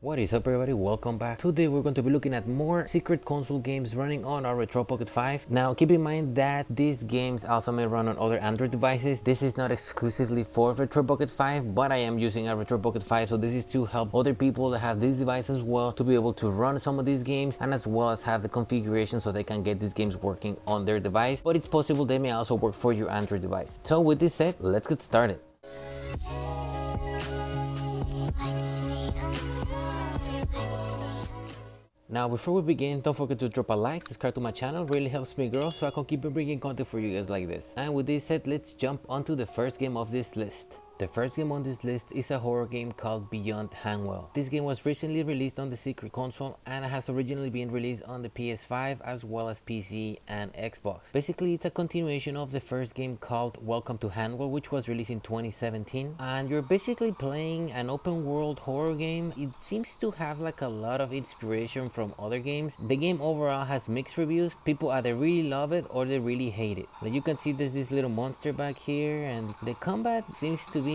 What is up everybody, welcome back. Today we're going to be looking at more secret console games running on our Retroid Pocket 5. Now keep in mind that these games also may run on other Android devices. This is not exclusively for Retroid Pocket 5, but I am using a Retroid Pocket 5, so this is to help other people that have these devices as well to be able to run some of these games, and as well as have the configuration so they can get these games working on their device, but it's possible they may also work for your Android device. So with this said, let's get started. Now before we begin, don't forget to drop a like, subscribe to my channel, really helps me grow so I can keep bringing content for you guys like this. And with this said, let's jump onto the first game of this list. The first game on this list is a horror game called Beyond Hangwell. This game was recently released on the Secret Console and has originally been released on the PS5 as well as PC and Xbox. Basically, it's a continuation of the first game called Welcome to Hangwell, which was released in 2017. And you're basically playing an open world horror game. It seems to have like a lot of inspiration from other games. The game overall has mixed reviews. People either really love it or they really hate it. Like you can see there's this little monster back here, and the combat seems to be,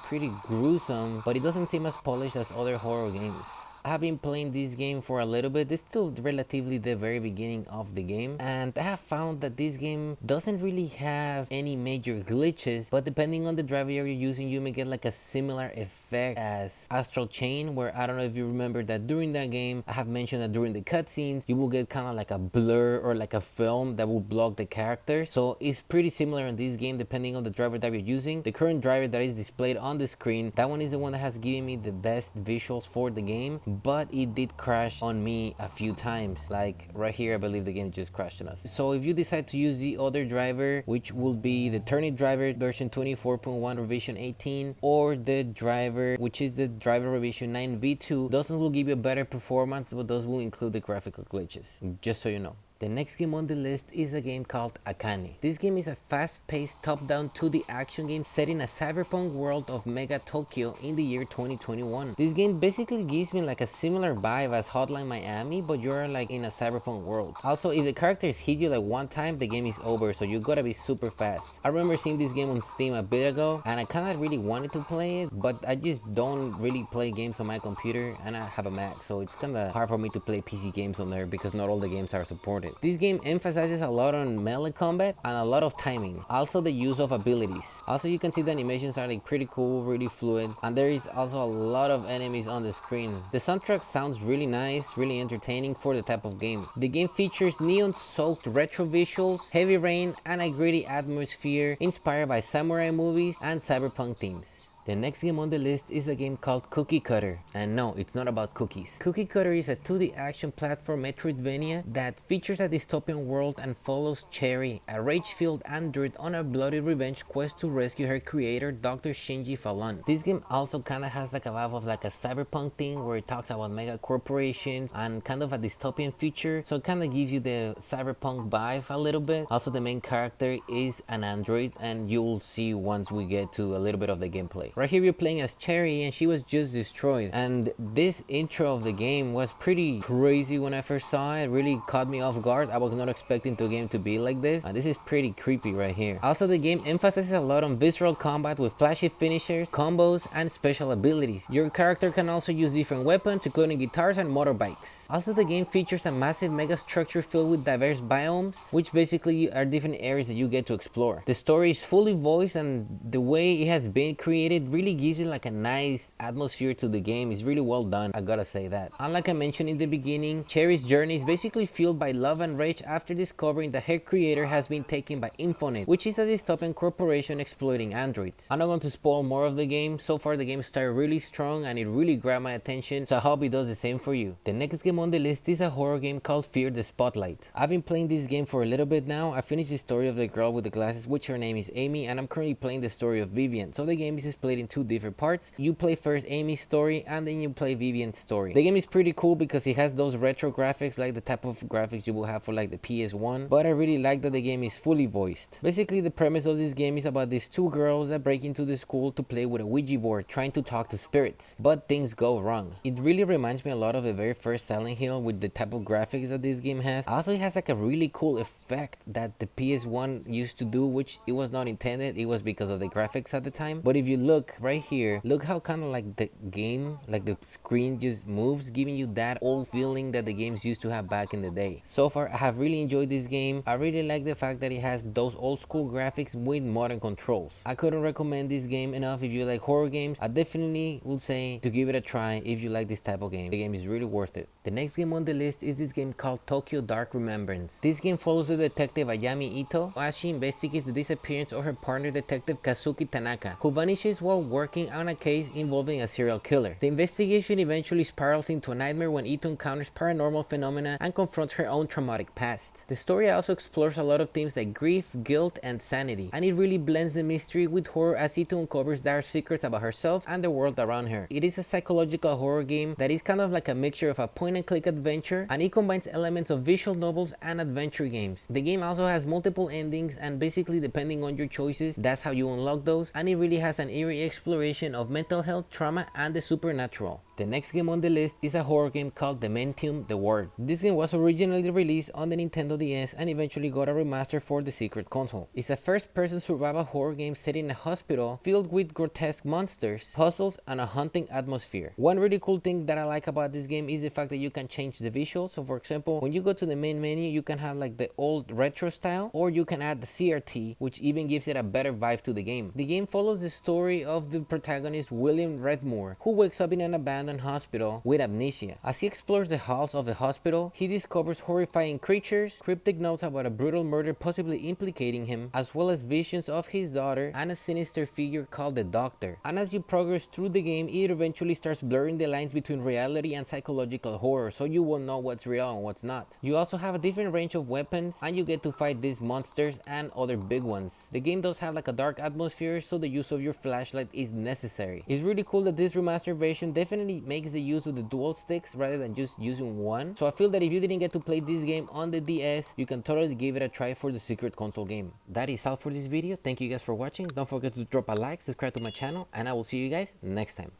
pretty gruesome, but it doesn't seem as polished as other horror games. I have been playing this game for a little bit. It's still relatively the very beginning of the game, and I have found that this game doesn't really have any major glitches, but depending on the driver you're using, you may get like a similar effect as Astral Chain, where I don't know if you remember that during that game I have mentioned that during the cutscenes you will get kind of like a blur or like a film that will block the character. So it's pretty similar in this game depending on the driver that you're using. The current driver that is displayed on the screen, that one is the one that has given me the best visuals for the game, but it did crash on me a few times. Like right here, I believe the game just crashed on us. So if you decide to use the other driver, which will be the Turnip driver version 24.1 revision 18, or the driver which is the driver revision 9v2, those will give you a better performance, but those will include the graphical glitches, just so you know. The next game on the list is a game called ayaneo. This game is a fast-paced top-down 2D action game set in a cyberpunk world of Mega Tokyo in the year 2021. This game basically gives me like a similar vibe as Hotline Miami, but you're like in a cyberpunk world. Also, if the characters hit you like one time, the game is over, so you gotta be super fast. I remember seeing this game on Steam a bit ago, and I kinda really wanted to play it, but I just don't really play games on my computer, and I have a Mac, so it's kinda hard for me to play PC games on there because not all the games are supported. This game emphasizes a lot on melee combat and a lot of timing, also the use of abilities. Also, you can see the animations are like pretty cool, really fluid, and there is also a lot of enemies on the screen. The soundtrack sounds really nice, really entertaining for the type of game. The game features neon-soaked retro visuals, heavy rain, and a gritty atmosphere inspired by samurai movies and cyberpunk themes. The next game on the list is a game called Cookie Cutter, and no, it's not about cookies. Cookie Cutter is a 2D action platform Metroidvania that features a dystopian world and follows Cherry, a rage-filled android on a bloody revenge quest to rescue her creator, Dr. Shinji Fallon. This game also kinda has like a vibe of like a cyberpunk thing where it talks about mega corporations and kind of a dystopian future, so it kinda gives you the cyberpunk vibe a little bit. Also, the main character is an android, and you'll see once we get to a little bit of the gameplay. Right here we're playing as Cherry, and she was just destroyed, and this intro of the game was pretty crazy when I first saw it. It really caught me off guard. I was not expecting the game to be like this, and this is pretty creepy right here. Also, the game emphasizes a lot on visceral combat with flashy finishers, combos, and special abilities. Your character can also use different weapons, including guitars and motorbikes. Also, the game features a massive mega structure filled with diverse biomes, which basically are different areas that you get to explore. The story is fully voiced, and the way it has been created really gives you like a nice atmosphere to the game. It's really well done, I gotta say that. And like I mentioned in the beginning, Cherry's journey is basically fueled by love and rage after discovering that her creator has been taken by Infonet, which is a dystopian corporation exploiting androids. I'm not going to spoil more of the game. So far the game started really strong and it really grabbed my attention, so I hope it does the same for you. The next game on the list is a horror game called Fear the Spotlight. I've been playing this game for a little bit now. I finished the story of the girl with the glasses, which her name is Amy, and I'm currently playing the story of Vivian. So the game is split in two different parts. You play first Amy's story and then you play Vivian's story. The game is pretty cool because it has those retro graphics, like the type of graphics you will have for like the PS1, but I really like that the game is fully voiced. Basically, the premise of this game is about these two girls that break into the school to play with a Ouija board trying to talk to spirits, but things go wrong. It really reminds me a lot of the very first Silent Hill with the type of graphics that this game has. Also, it has like a really cool effect that the PS1 used to do, which it was not intended. It was because of the graphics at the time, but if you look, look right here, look how kind of like the game, like the screen just moves, giving you that old feeling that the games used to have back in the day. So far, I have really enjoyed this game. I really like the fact that it has those old school graphics with modern controls. I couldn't recommend this game enough. If you like horror games, I definitely would say to give it a try if you like this type of game. The game is really worth it. The next game on the list is this game called Tokyo Dark Remembrance. This game follows the detective Ayami Ito as she investigates the disappearance of her partner detective Kazuki Tanaka, who vanishes while working on a case involving a serial killer. The investigation eventually spirals into a nightmare when Ito encounters paranormal phenomena and confronts her own traumatic past. The story also explores a lot of themes like grief, guilt, and sanity, and it really blends the mystery with horror as Ito uncovers dark secrets about herself and the world around her. It is a psychological horror game that is kind of like a mixture of a point-and-click adventure, and it combines elements of visual novels and adventure games. The game also has multiple endings, and basically depending on your choices, that's how you unlock those, and it really has an eerie exploration of mental health, trauma, and the supernatural. The next game on the list is a horror game called Dementium: The Word. This game was originally released on the Nintendo DS and eventually got a remaster for the Secret Console. It's a first-person survival horror game set in a hospital filled with grotesque monsters, puzzles, and a haunting atmosphere. One really cool thing that I like about this game is the fact that you can change the visuals. So for example, when you go to the main menu, you can have like the old retro style, or you can add the CRT, which even gives it a better vibe to the game. The game follows the story of the protagonist William Redmore, who wakes up in an abandoned hospital with amnesia. As he explores the halls of the hospital, he discovers horrifying creatures, cryptic notes about a brutal murder possibly implicating him, as well as visions of his daughter and a sinister figure called the Doctor. And as you progress through the game, it eventually starts blurring the lines between reality and psychological horror, so you will know what's real and what's not. You also have a different range of weapons, and you get to fight these monsters and other big ones. The game does have like a dark atmosphere, so the use of your flashlight is necessary. It's really cool that this remastered version definitely makes the use of the dual sticks rather than just using one. So I feel that if you didn't get to play this game on the DS, you can totally give it a try for the Secret Console game. That is all for this video. Thank you guys for watching. Don't forget to drop a like, subscribe to my channel, and I will see you guys next time.